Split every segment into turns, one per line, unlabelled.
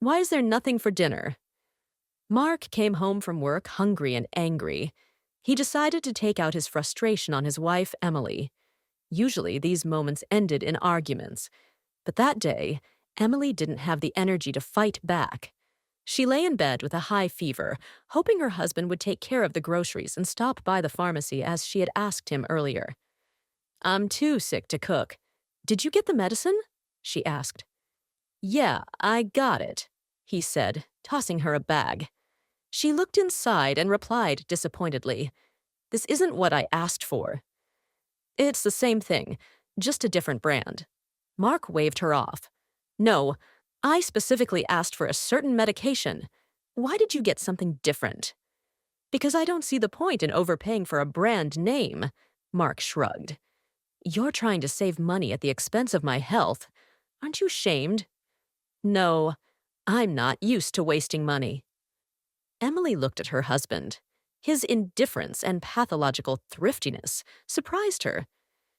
Why is there nothing for dinner? Mark came home from work hungry and angry. He decided to take out his frustration on his wife, Emily. Usually, these moments ended in arguments. But that day, Emily didn't have the energy to fight back. She lay in bed with a high fever, hoping her husband would take care of the groceries and stop by the pharmacy as she had asked him earlier. "I'm too sick to cook. Did you get the medicine?" she asked. "Yeah, I got it," he said, tossing her a bag. She looked inside and replied disappointedly, "This isn't what I asked for." "It's the same thing, just a different brand." Mark waved her off. "No, I specifically asked for a certain medication. Why did you get something different?" "Because I don't see the point in overpaying for a brand name," Mark shrugged. "You're trying to save money at the expense of my health. Aren't you ashamed?" "No, I'm not used to wasting money." Emily looked at her husband. His indifference and pathological thriftiness surprised her.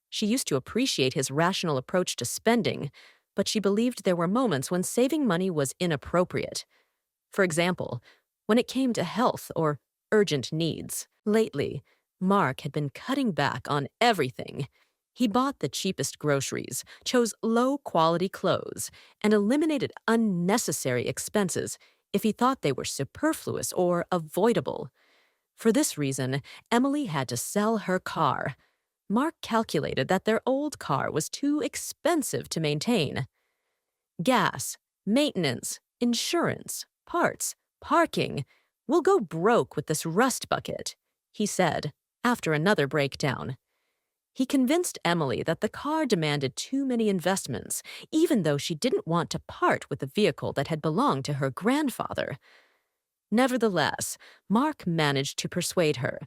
She used to appreciate his rational approach to spending, but she believed there were moments when saving money was inappropriate. For example, when it came to health or urgent needs. Lately, Mark had been cutting back on everything. He bought the cheapest groceries, chose low-quality clothes, and eliminated unnecessary expenses if he thought they were superfluous or avoidable. For this reason, Emily had to sell her car. Mark calculated that their old car was too expensive to maintain. Gas, maintenance, insurance, parts, parking. "We'll go broke with this rust bucket," he said, after another breakdown. He convinced Emily that the car demanded too many investments, even though she didn't want to part with the vehicle that had belonged to her grandfather. Nevertheless, Mark managed to persuade her.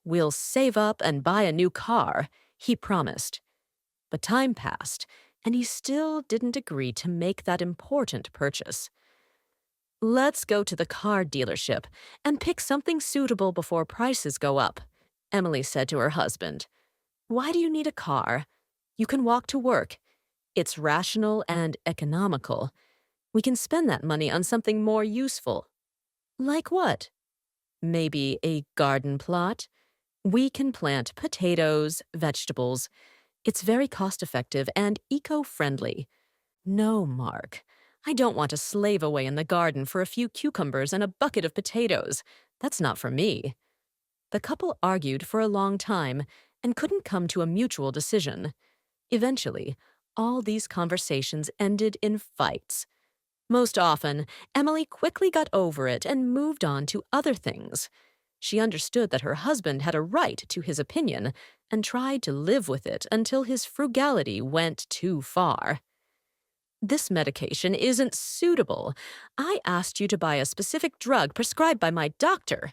"We'll save up and buy a new car," he promised. But time passed, and he still didn't agree to make that important purchase. "Let's go to the car dealership and pick something suitable before prices go up," Emily said to her husband. "Why do you need a car? You can walk to work. It's rational and economical. We can spend that money on something more useful." "Like what?" "Maybe a garden plot. We can plant potatoes, vegetables. It's very cost-effective and eco-friendly." "No, Mark. I don't want to slave away in the garden for a few cucumbers and a bucket of potatoes. That's not for me." The couple argued for a long time and couldn't come to a mutual decision. Eventually, all these conversations ended in fights. Most often, Emily quickly got over it and moved on to other things. She understood that her husband had a right to his opinion and tried to live with it until his frugality went too far. "This medication isn't suitable. I asked you to buy a specific drug prescribed by my doctor,"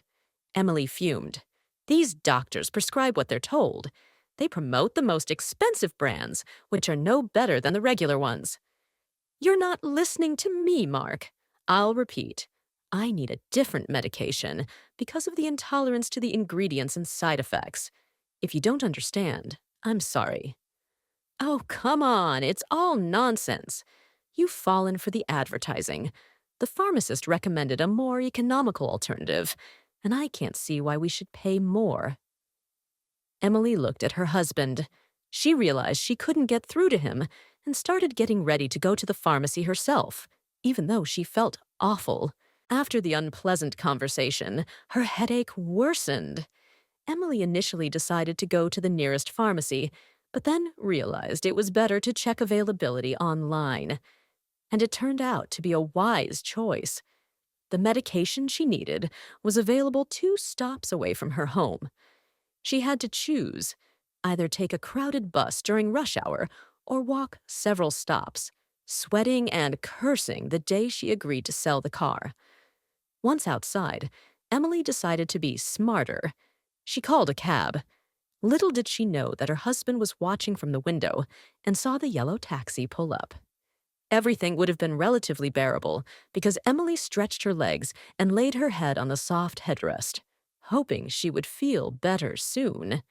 Emily fumed. "These doctors prescribe what they're told. They promote the most expensive brands, which are no better than the regular ones." "You're not listening to me, Mark. I'll repeat. I need a different medication because of the intolerance to the ingredients and side effects. If you don't understand, I'm sorry." "Oh, come on, it's all nonsense. You've fallen for the advertising. The pharmacist recommended a more economical alternative, and I can't see why we should pay more." Emily looked at her husband. She realized she couldn't get through to him and started getting ready to go to the pharmacy herself, even though she felt awful. After the unpleasant conversation, her headache worsened. Emily initially decided to go to the nearest pharmacy, but then realized it was better to check availability online. And it turned out to be a wise choice. The medication she needed was available 2 stops away from her home. She had to choose, either take a crowded bus during rush hour or walk several stops, sweating and cursing the day she agreed to sell the car. Once outside, Emily decided to be smarter. She called a cab. Little did she know that her husband was watching from the window and saw the yellow taxi pull up. Everything would have been relatively bearable because Emily stretched her legs and laid her head on the soft headrest, hoping she would feel better soon.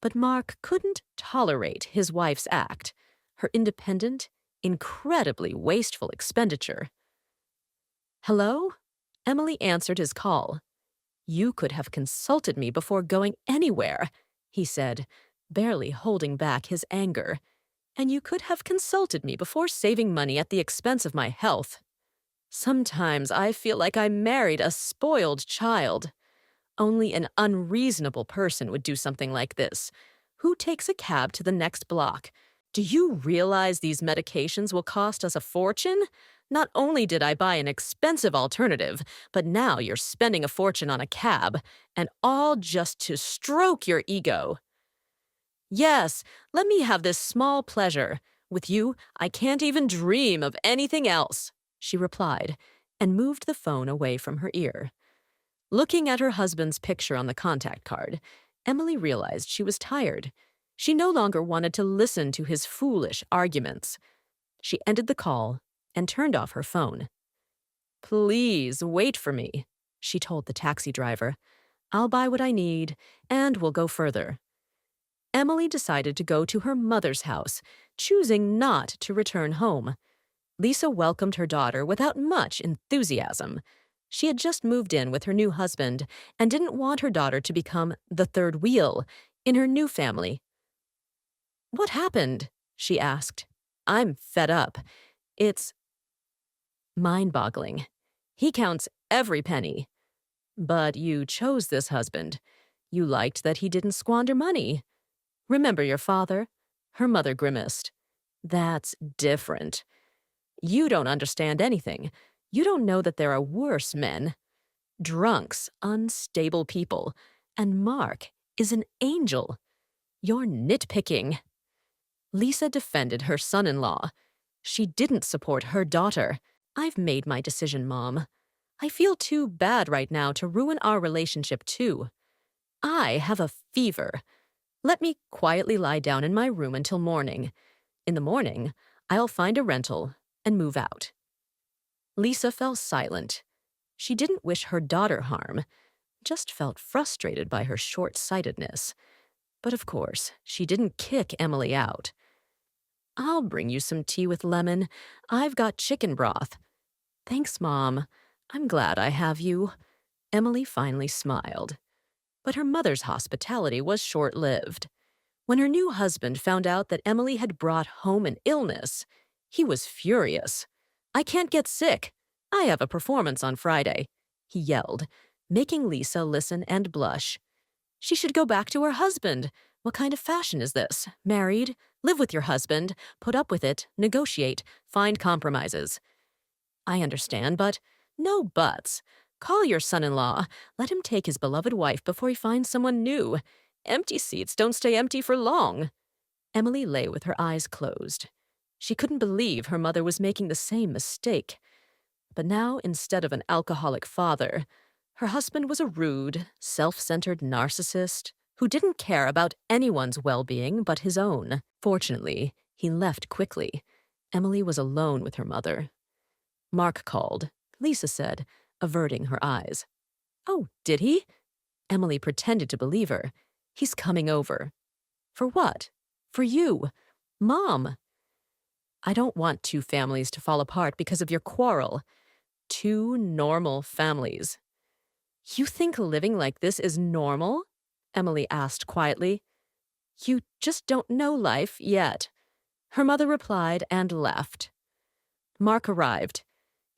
But Mark couldn't tolerate his wife's act, her independent, incredibly wasteful expenditure. Hello? Emily answered his call. You could have consulted me before going anywhere, he said, barely holding back his anger. And you could have consulted me before saving money at the expense of my health. Sometimes I feel like I married a spoiled child. Only an unreasonable person would do something like this. Who takes a cab to the next block? Do you realize these medications will cost us a fortune? Not only did I buy an expensive alternative, but now you're spending a fortune on a cab, and all just to stroke your ego. Yes, let me have this small pleasure. With you, I can't even dream of anything else, she replied, and moved the phone away from her ear. Looking at her husband's picture on the contact card, Emily realized she was tired. She no longer wanted to listen to his foolish arguments. She ended the call and turned off her phone. Please wait for me, she told the taxi driver. I'll buy what I need, and we'll go further. Emily decided to go to her mother's house, choosing not to return home. Lisa welcomed her daughter without much enthusiasm. She had just moved in with her new husband and didn't want her daughter to become the third wheel in her new family. What happened? She asked. I'm fed up. It's mind-boggling. He counts every penny. But you chose this husband. You liked that he didn't squander money. Remember your father? Her mother grimaced. That's different. You don't understand anything. You don't know that there are worse men. Drunks, unstable people. And Mark is an angel. You're nitpicking. Lisa defended her son-in-law. She didn't support her daughter. I've made my decision, Mom. I feel too bad right now to ruin our relationship, too. I have a fever. Let me quietly lie down in my room until morning. In the morning, I'll find a rental and move out. Lisa fell silent. She didn't wish her daughter harm, just felt frustrated by her short-sightedness. But of course, she didn't kick Emily out. I'll bring you some tea with lemon. I've got chicken broth. Thanks, Mom. I'm glad I have you. Emily finally smiled. But her mother's hospitality was short-lived. When her new husband found out that Emily had brought home an illness, he was furious. I can't get sick. I have a performance on Friday, he yelled, making Lisa listen and blush. She should go back to her husband. What kind of fashion is this? Married? Live with your husband, put up with it, negotiate, find compromises. I understand, but no buts. Call your son-in-law. Let him take his beloved wife before he finds someone new. Empty seats don't stay empty for long. Emily lay with her eyes closed. She couldn't believe her mother was making the same mistake. But now, instead of an alcoholic father, her husband was a rude, self-centered narcissist who didn't care about anyone's well-being but his own. Fortunately, he left quickly. Emily was alone with her mother. Mark called, Lisa said, averting her eyes. Oh, did he? Emily pretended to believe her. He's coming over. For what? For you. Mom. I don't want two families to fall apart because of your quarrel. Two normal families. You think living like this is normal? Emily asked quietly. You just don't know life yet. Her mother replied and left. Mark arrived.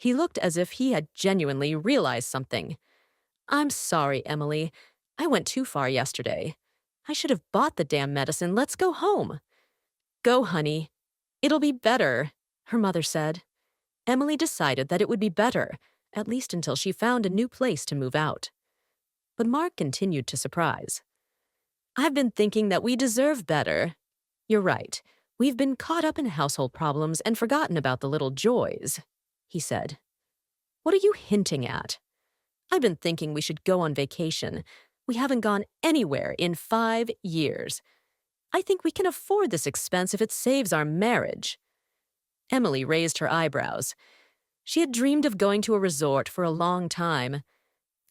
He looked as if he had genuinely realized something. I'm sorry, Emily. I went too far yesterday. I should have bought the damn medicine. Let's go home. Go, honey. It'll be better, her mother said. Emily decided that it would be better, at least until she found a new place to move out. But Mark continued to surprise. I've been thinking that we deserve better. You're right. We've been caught up in household problems and forgotten about the little joys, he said. What are you hinting at? I've been thinking we should go on vacation. We haven't gone anywhere in 5 years. I think we can afford this expense if it saves our marriage. Emily raised her eyebrows. She had dreamed of going to a resort for a long time.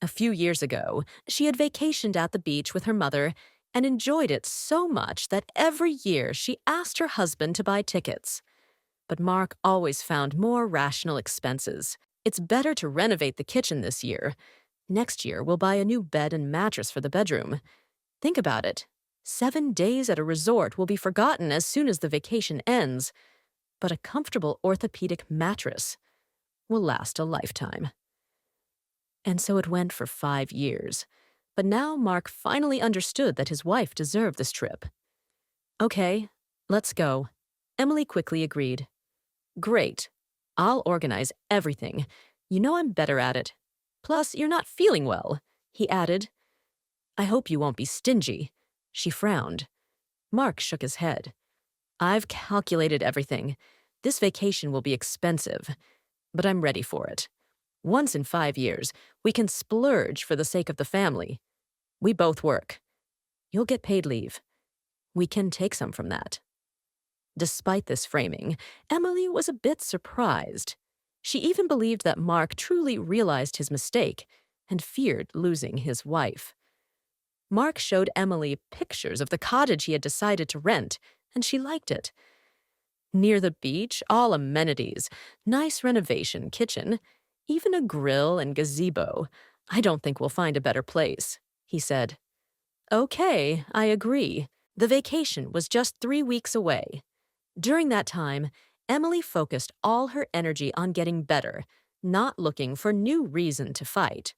A few years ago, she had vacationed at the beach with her mother and enjoyed it so much that every year she asked her husband to buy tickets. But Mark always found more rational expenses. It's better to renovate the kitchen this year. Next year, we'll buy a new bed and mattress for the bedroom. Think about it. 7 days at a resort will be forgotten as soon as the vacation ends, but a comfortable orthopedic mattress will last a lifetime. And so it went for 5 years. But now Mark finally understood that his wife deserved this trip. Okay, let's go. Emily quickly agreed. Great. I'll organize everything. You know I'm better at it. Plus, you're not feeling well, he added. I hope you won't be stingy. She frowned. Mark shook his head. I've calculated everything. This vacation will be expensive, but I'm ready for it. Once in 5 years, we can splurge for the sake of the family. We both work. You'll get paid leave. We can take some from that. Despite this framing, Emily was a bit surprised. She even believed that Mark truly realized his mistake and feared losing his wife. Mark showed Emily pictures of the cottage he had decided to rent, and she liked it. Near the beach, all amenities, nice renovation kitchen, even a grill and gazebo. I don't think we'll find a better place, he said. Okay, I agree. The vacation was just 3 weeks away. During that time, Emily focused all her energy on getting better, not looking for new reason to fight.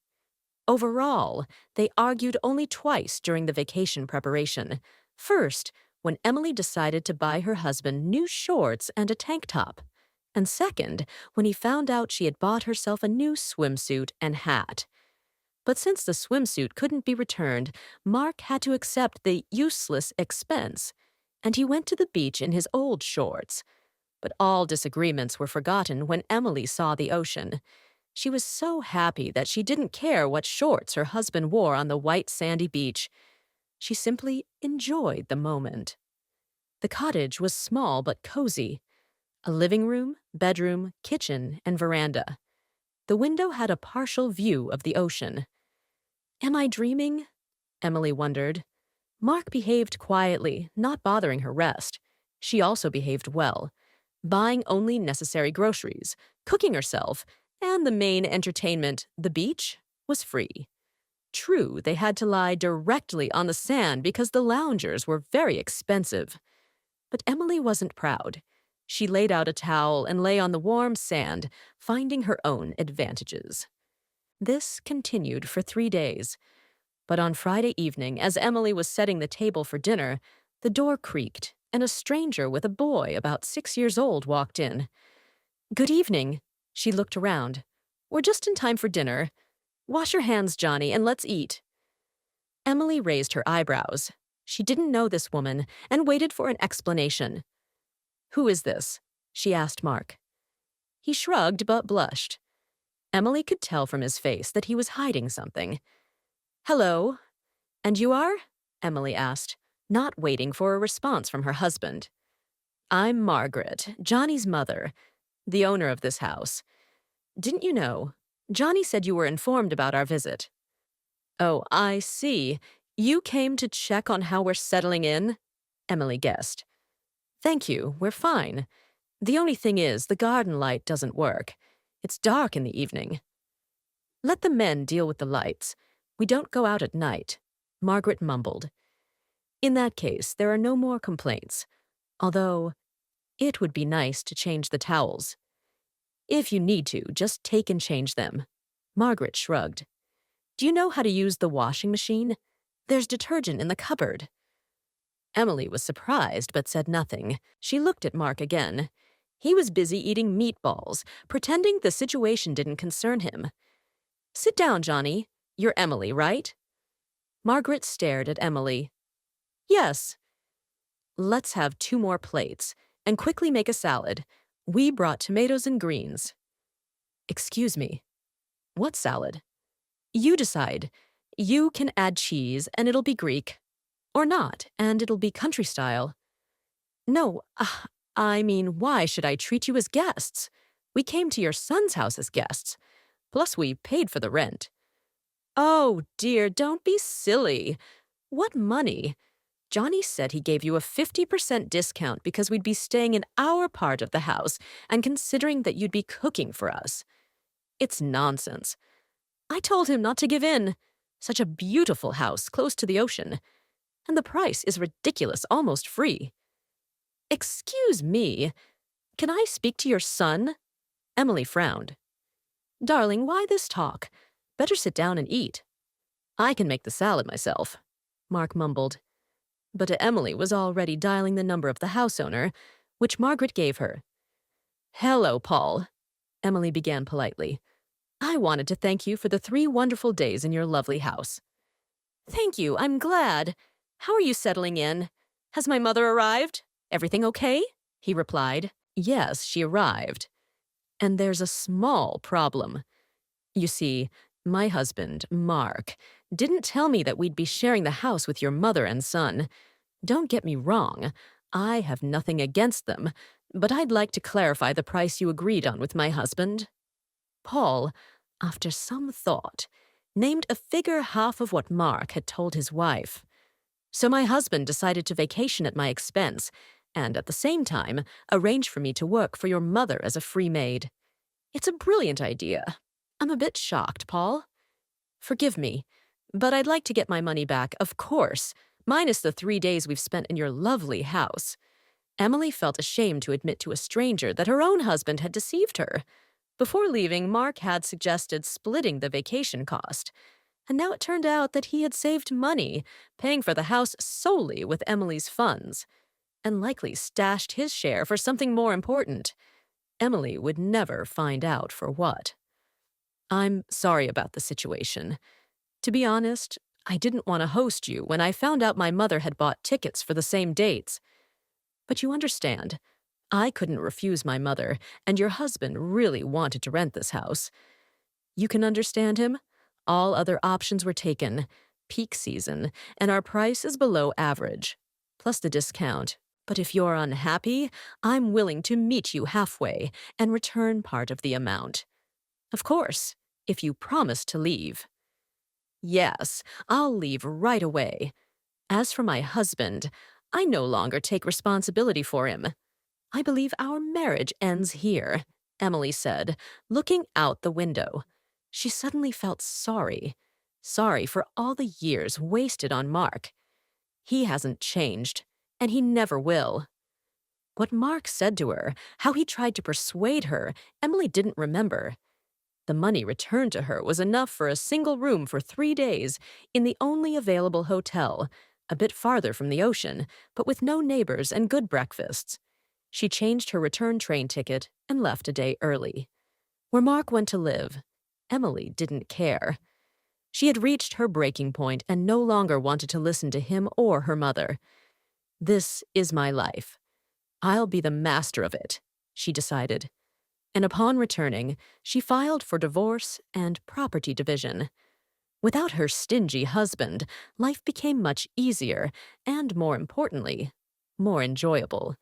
Overall, they argued only twice during the vacation preparation. First, when Emily decided to buy her husband new shorts and a tank top. And second, when he found out she had bought herself a new swimsuit and hat. But since the swimsuit couldn't be returned, Mark had to accept the useless expense, and he went to the beach in his old shorts. But all disagreements were forgotten when Emily saw the ocean. She was so happy that she didn't care what shorts her husband wore on the white sandy beach. She simply enjoyed the moment. The cottage was small but cozy. A living room, bedroom, kitchen, and veranda. The window had a partial view of the ocean. Am I dreaming? Emily wondered. Mark behaved quietly, not bothering her rest. She also behaved well, buying only necessary groceries, cooking herself, and the main entertainment, the beach, was free. True, they had to lie directly on the sand because the loungers were very expensive. But Emily wasn't proud. She laid out a towel and lay on the warm sand, finding her own advantages. This continued for 3 days. But on Friday evening, as Emily was setting the table for dinner, the door creaked, and a stranger with a boy about 6 years old walked in. Good evening. She looked around. We're just in time for dinner. Wash your hands, Johnny, and let's eat. Emily raised her eyebrows. She didn't know this woman and waited for an explanation. Who is this? She asked Mark. He shrugged but blushed. Emily could tell from his face that he was hiding something. Hello. And you are? Emily asked, not waiting for a response from her husband. I'm Margaret, Johnny's mother, the owner of this house. Didn't you know? Johnny said you were informed about our visit. Oh, I see. You came to check on how we're settling in? Emily guessed. Thank you, we're fine. The only thing is, the garden light doesn't work. It's dark in the evening. Let the men deal with the lights. We don't go out at night, Margaret mumbled. In that case, there are no more complaints. Although, it would be nice to change the towels. If you need to, just take and change them. Margaret shrugged. Do you know how to use the washing machine? There's detergent in the cupboard. Emily was surprised but said nothing. She looked at Mark again. He was busy eating meatballs, pretending the situation didn't concern him. Sit down, Johnny. You're Emily, right? Margaret stared at Emily. Yes. Let's have 2 more plates, and quickly make a salad. We brought tomatoes and greens. Excuse me. What salad? You decide. You can add cheese, and it'll be Greek. Or not, and it'll be country style. No, I mean, why should I treat you as guests? We came to your son's house as guests. Plus, we paid for the rent. Oh, dear, don't be silly. What money? Johnny said he gave you a 50% discount because we'd be staying in our part of the house and considering that you'd be cooking for us. It's nonsense. I told him not to give in. Such a beautiful house close to the ocean. And the price is ridiculous, almost free. Excuse me, can I speak to your son? Emily frowned. Darling, why this talk? Better sit down and eat. I can make the salad myself, Mark mumbled. But Emily was already dialing the number of the house owner, which Margaret gave her. Hello, Paul, Emily began politely. I wanted to thank you for the 3 wonderful days in your lovely house. Thank you, I'm glad. How are you settling in? Has my mother arrived? Everything okay? He replied. Yes, she arrived. And there's a small problem. You see, my husband, Mark, didn't tell me that we'd be sharing the house with your mother and son. Don't get me wrong, I have nothing against them, but I'd like to clarify the price you agreed on with my husband. Paul, after some thought, named a figure half of what Mark had told his wife. So my husband decided to vacation at my expense, and at the same time, arrange for me to work for your mother as a free maid. It's a brilliant idea. I'm a bit shocked, Paul. Forgive me, but I'd like to get my money back, of course, minus the 3 days we've spent in your lovely house. Emily felt ashamed to admit to a stranger that her own husband had deceived her. Before leaving, Mark had suggested splitting the vacation cost, and now it turned out that he had saved money, paying for the house solely with Emily's funds, and likely stashed his share for something more important. Emily would never find out for what. I'm sorry about the situation. To be honest, I didn't want to host you when I found out my mother had bought tickets for the same dates. But you understand, I couldn't refuse my mother, and your husband really wanted to rent this house. You can understand him? All other options were taken, peak season, and our price is below average, plus the discount. But if you're unhappy, I'm willing to meet you halfway and return part of the amount. Of course, if you promise to leave. Yes, I'll leave right away. As for my husband, I no longer take responsibility for him. I believe our marriage ends here, Emily said, looking out the window. She suddenly felt sorry. Sorry for all the years wasted on Mark. He hasn't changed, and he never will. What Mark said to her, how he tried to persuade her, Emily didn't remember. The money returned to her was enough for a single room for 3 days in the only available hotel, a bit farther from the ocean, but with no neighbors and good breakfasts. She changed her return train ticket and left a day early. Where Mark went to live, Emily didn't care. She had reached her breaking point and no longer wanted to listen to him or her mother. This is my life. I'll be the master of it, she decided. And upon returning, she filed for divorce and property division. Without her stingy husband, life became much easier and, more importantly, more enjoyable.